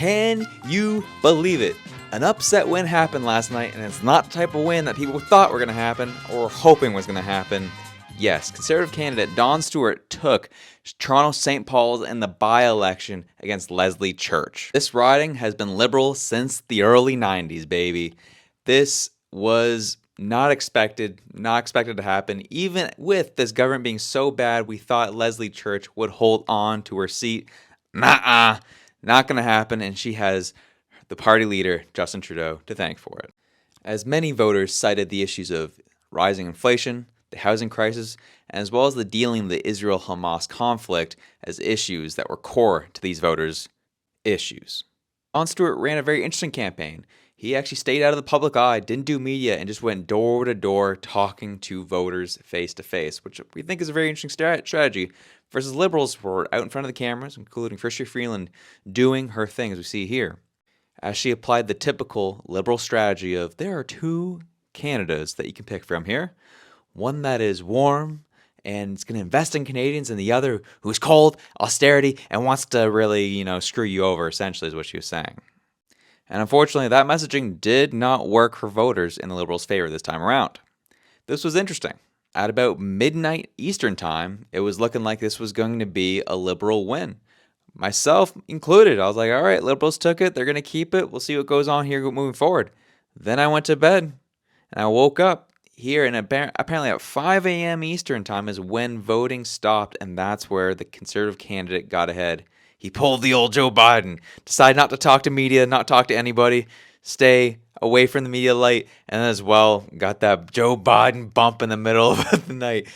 Can you believe it? An upset win happened last night, and it's not the type of win that people thought were going to happen or were hoping was going to happen. Yes, Conservative candidate Dawn Stewart took Toronto St. Paul's in the by-election against Leslie Church. This riding has been Liberal since the early 90s, baby. This was not expected to happen. Even with this government being so bad, we thought Leslie Church would hold on to her seat. Not going to happen, and she has the party leader, Justin Trudeau, to thank for it. As many voters cited the issues of rising inflation, the housing crisis, as well as the dealing of the Israel-Hamas conflict as issues that were core to these voters' issues. Dawn Stewart ran a very interesting campaign. He actually stayed out of the public eye, didn't do media, and just went door to door talking to voters face to face, which we think is a very interesting strategy versus Liberals who were out in front of the cameras, including Chrystia Freeland, doing her thing, as we see here. As she applied the typical Liberal strategy of there are two candidates that you can pick from here. One that is warm and is going to invest in Canadians, and the other who's cold, austerity, and wants to really, screw you over, essentially, is what she was saying. And unfortunately, that messaging did not work for voters in the Liberals' favor this time around. This was interesting. At about midnight Eastern time, it was looking like this was going to be a Liberal win. Myself included. I was like, all right, Liberals took it. They're going to keep it. We'll see what goes on here moving forward. Then I went to bed, and I woke up here, and apparently at 5 a.m. Eastern time is when voting stopped, and that's where the Conservative candidate got ahead. He pulled the old Joe Biden, decided not to talk to media, not talk to anybody, stay away from the media light, and as well got that Joe Biden bump in the middle of the night.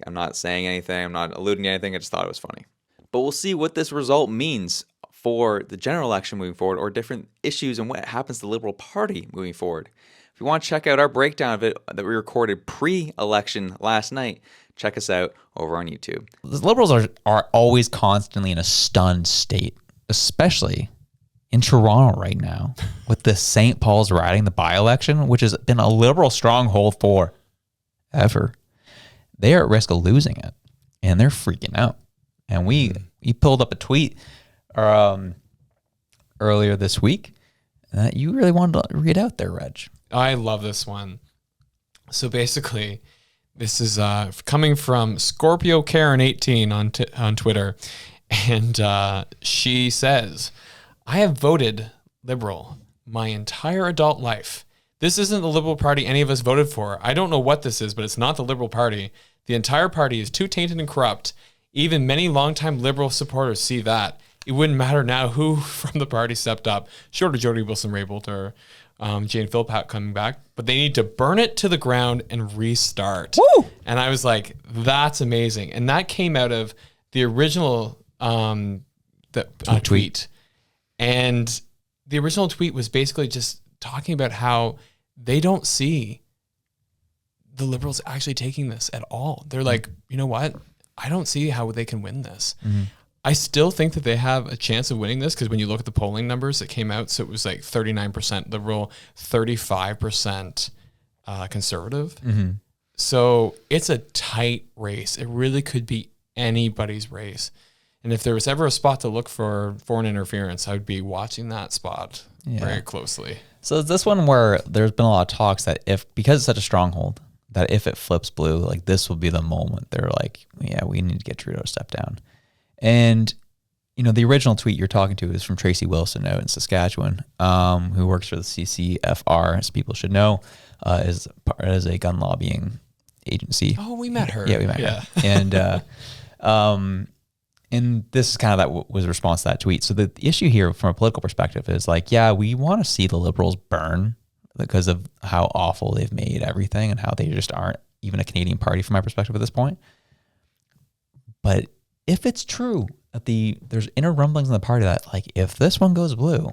I'm not saying anything, I'm not alluding to anything, I just thought it was funny. But we'll see what this result means for the general election moving forward, or different issues and what happens to the Liberal Party moving forward. If you want to check out our breakdown of it that we recorded pre-election last night, check us out over on YouTube. The Liberals are always constantly in a stunned state, especially in Toronto right now, with the St. Paul's riding, the by-election, which has been a Liberal stronghold for ever. They are at risk of losing it, and they're freaking out. And we pulled up a tweet earlier this week that you really wanted to read out there, Reg. I love this one. So basically, this is coming from Scorpio Karen 18 on Twitter, and she says, "I have voted Liberal my entire adult life. This isn't the Liberal Party any of us voted for. I don't know what this is, but it's not the Liberal Party. The entire party is too tainted and corrupt. Even many longtime Liberal supporters see that. It wouldn't matter now who from the party stepped up, short of Jody Wilson-Raybould or Jane Philpott coming back, but they need to burn it to the ground and restart." Woo! And I was like, that's amazing. And that came out of the original tweet. And the original tweet was basically just talking about how they don't see the Liberals actually taking this at all. They're like, you know what? I don't see how they can win this. Mm-hmm. I still think that they have a chance of winning this because when you look at the polling numbers that came out, so it was like 39% Liberal, 35% Conservative. Mm-hmm. So it's a tight race. It really could be anybody's race. And if there was ever a spot to look for foreign interference, I would be watching that spot very closely. So is this one where there's been a lot of talks that because it's such a stronghold, that if it flips blue, like this will be the moment they're like, yeah, we need to get Trudeau to step down. And, the original tweet you're talking to is from Tracy Wilson out in Saskatchewan, who works for the CCFR, as people should know, is a gun lobbying agency. Oh, we met her. Yeah, we met her. And this is kind of that was a response to that tweet. So the issue here from a political perspective is like, yeah, we want to see the Liberals burn because of how awful they've made everything and how they just aren't even a Canadian party from my perspective at this point. But if it's true that there's inner rumblings in the party that like if this one goes blue,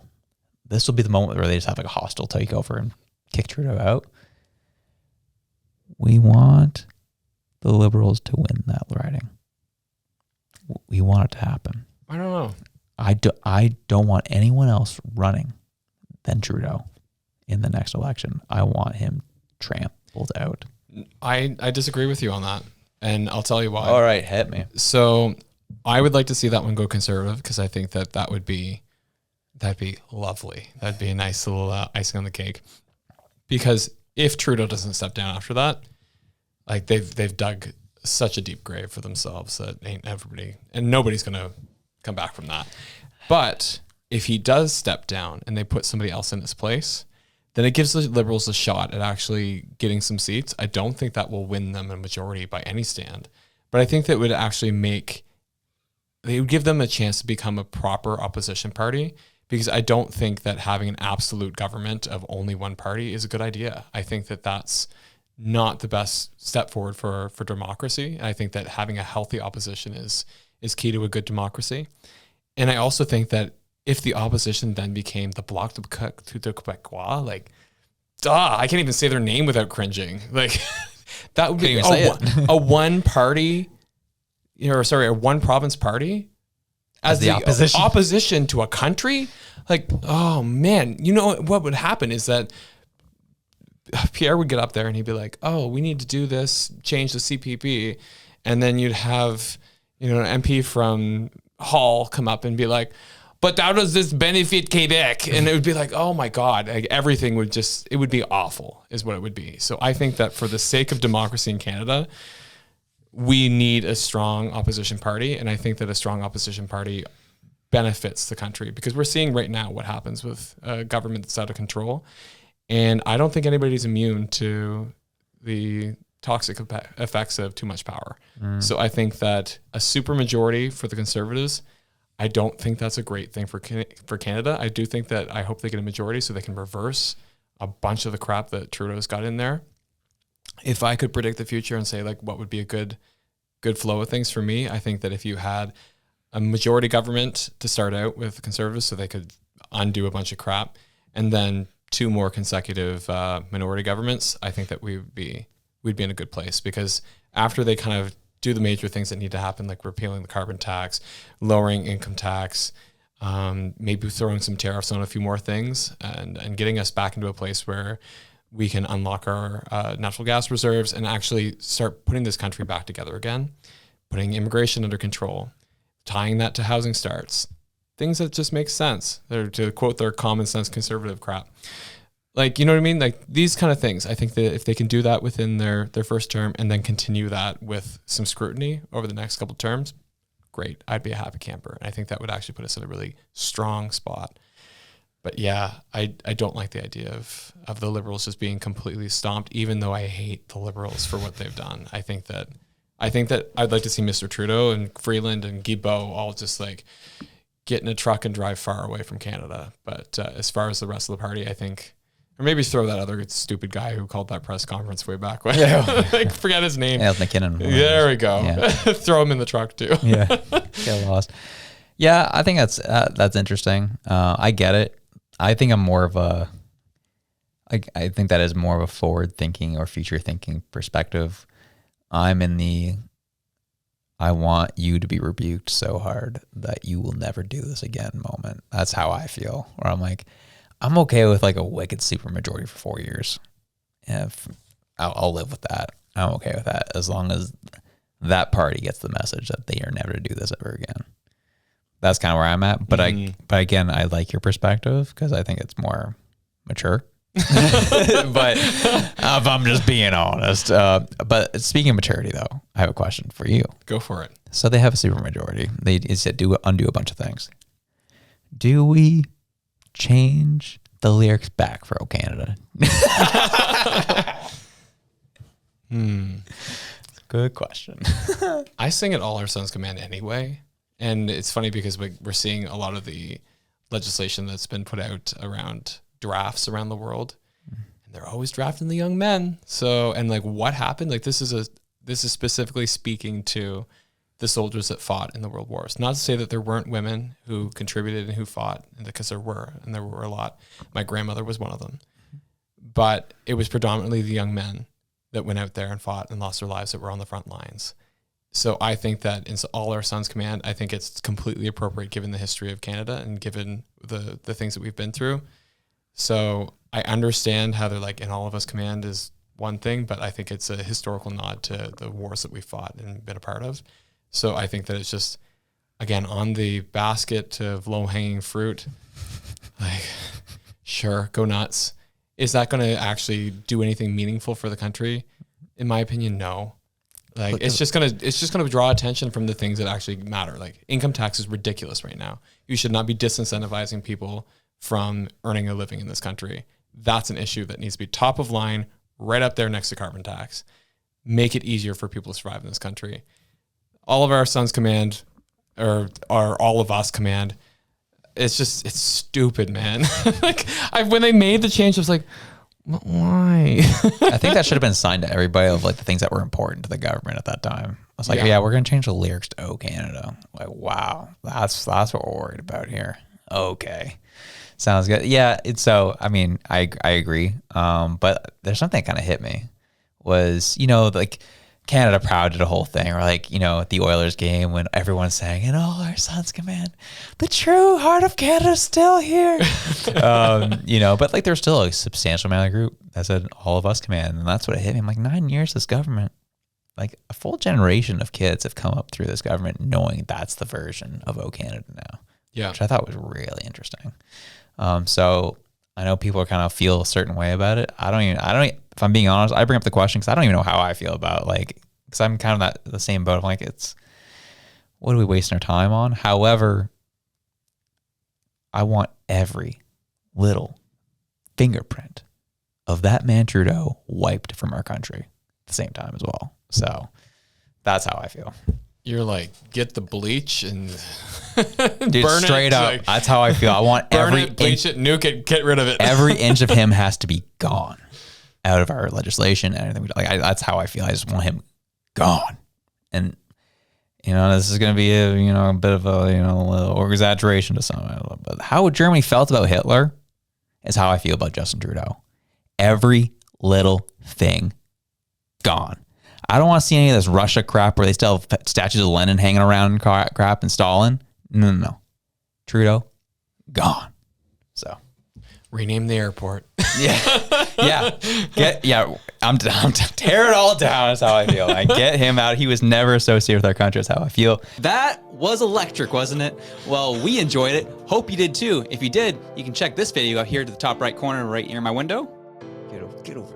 this will be the moment where they just have like a hostile takeover and kick Trudeau out. We want the Liberals to win that riding. We want it to happen. I don't know. I don't want anyone else running than Trudeau in the next election. I want him trampled out. I disagree with you on that, and I'll tell you why. All right, hit me. So I would like to see that one go Conservative because I think that would be That'd be lovely. That'd be a nice little icing on the cake. Because if Trudeau doesn't step down after that, like they've dug such a deep grave for themselves that ain't everybody, and nobody's gonna come back from that. But if he does step down and they put somebody else in his place, then it gives the Liberals a shot at actually getting some seats. I don't think that will win them a majority by any stand, but I think that would actually they would give them a chance to become a proper opposition party, because I don't think that having an absolute government of only one party is a good idea. I think that that's not the best step forward for democracy. And I think that having a healthy opposition is key to a good democracy. And I also think that if the opposition then became the Bloc de Québécois, like, I can't even say their name without cringing. Like, that would be a one party, a one province party as the opposition to a country. Like, oh man, you know what would happen is that Pierre would get up there and he'd be like, oh, we need to do this, change the CPP. And then you'd have, an MP from Hull come up and be like, but how does this benefit Quebec? And it would be like, oh my God, like everything would it would be awful is what it would be. So I think that for the sake of democracy in Canada, we need a strong opposition party. And I think that a strong opposition party benefits the country, because we're seeing right now what happens with a government that's out of control. And I don't think anybody's immune to the toxic effects of too much power. So I think that a supermajority for the Conservatives, I don't think that's a great thing for Canada. I do think that I hope they get a majority so they can reverse a bunch of the crap that Trudeau's got in there. If I could predict the future and say like what would be a good flow of things for me, I think that if you had a majority government to start out with the Conservatives so they could undo a bunch of crap, and then 2 more consecutive minority governments, I think that we'd be in a good place, because after they kind of do the major things that need to happen, like repealing the carbon tax, lowering income tax, maybe throwing some tariffs on a few more things, and getting us back into a place where we can unlock our natural gas reserves and actually start putting this country back together again, putting immigration under control, tying that to housing starts, things that just make sense. They're, to quote their common sense conservative crap. Like, you know what I mean? Like these kind of things. I think that if they can do that within their first term and then continue that with some scrutiny over the next couple of terms, great. I'd be a happy camper. And I think that would actually put us in a really strong spot. But yeah, I don't like the idea of the Liberals just being completely stomped, even though I hate the Liberals for what they've done. I think that I'd like to see Mr. Trudeau and Freeland and Guilbeault all just like get in a truck and drive far away from Canada. But as far as the rest of the party, I think, or maybe throw that other stupid guy who called that press conference way back when. Like, forget his name. Yeah, it was McKinnon. There we go. Yeah. Throw him in the truck too. Yeah, get lost. Yeah, I think that's interesting. I get it. I think I'm more of a. I think that is more of a forward thinking or future thinking perspective. I'm in the. I want you to be rebuked so hard that you will never do this again moment. That's how I feel. Where I'm like, I'm okay with like a wicked supermajority for 4 years. And I'll live with that. I'm okay with that as long as that party gets the message that they are never to do this ever again. That's kind of where I'm at. But but again, I like your perspective because I think it's more mature. But if I'm just being honest. But speaking of maturity, though, I have a question for you. Go for it. So they have a supermajority. They said undo a bunch of things. Do we change the lyrics back for "O Canada"? Good question. I sing at All Our Sons Command anyway. And it's funny because we're seeing a lot of the legislation that's been put out around drafts around the world, and they're always drafting the young men. So, and like what happened? Like this is specifically speaking to the soldiers that fought in the world wars. Not to say that there weren't women who contributed and who fought, because there were a lot. My grandmother was one of them. But it was predominantly the young men that went out there and fought and lost their lives that were on the front lines. So I think that in All Our Sons Command, I think it's completely appropriate given the history of Canada and given the things that we've been through. So I understand how they're like in All of Us Command is one thing, but I think it's a historical nod to the wars that we fought and been a part of. So I think that it's just again, on the basket of low-hanging fruit, like, sure, go nuts. Is that going to actually do anything meaningful for the country? In my opinion, no. Like, it's just gonna draw attention from the things that actually matter. Like, income tax is ridiculous right now. You should not be disincentivizing people from earning a living in this country. That's an issue that needs to be top of line, right up there next to carbon tax. Make it easier for people to survive in this country. All of our sons command, or all of us command. It's stupid, man. Like, when they made the change, I was like, why? I think that should have been signed to everybody of like the things that were important to the government at that time. I was like, yeah, we're going to change the lyrics to "Oh Canada." Like, wow, that's what we're worried about here. Okay, sounds good. Yeah, I mean, I agree. But there's something that kind of hit me was, like, Canada Proud did a whole thing, or like, at the Oilers game when everyone's saying, "And all our sons command, the true heart of Canada is still here." But like there's still a substantial amount of group that said all of us command, and that's what it hit me. I'm like, 9 years this government, like a full generation of kids have come up through this government knowing that's the version of "Oh Canada" now. Yeah, which I thought was really interesting. So I know people kind of feel a certain way about it. I don't even, if I'm being honest, I bring up the question because I don't even know how I feel about, like, because I'm kind of the same boat. I'm like, what are we wasting our time on? However, I want every little fingerprint of that man Trudeau wiped from our country at the same time as well. So that's how I feel. You're like, get the bleach and dude, burn straight it. up. Like, that's how I feel. I want bleach it, nuke it, get rid of it. Every inch of him has to be gone out of our legislation and everything. That's how I feel. I just want him gone. And this is going to be a bit of a little exaggeration to some, but how Germany felt about Hitler is how I feel about Justin Trudeau. Every little thing gone. I don't want to see any of this Russia crap where they still have statues of Lenin hanging around and crap and Stalin. No. Trudeau, gone. So rename the airport. Yeah. I'm tear it all down. Is how I feel. I get him out. He was never associated with our country. Is how I feel. That was electric, wasn't it? Well, we enjoyed it. Hope you did too. If you did, you can check this video out here to the top right corner, right near my window. Get over.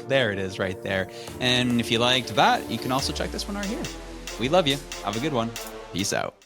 There it is right there. And if you liked that, you can also check this one right here. We love you. Have a good one. Peace out.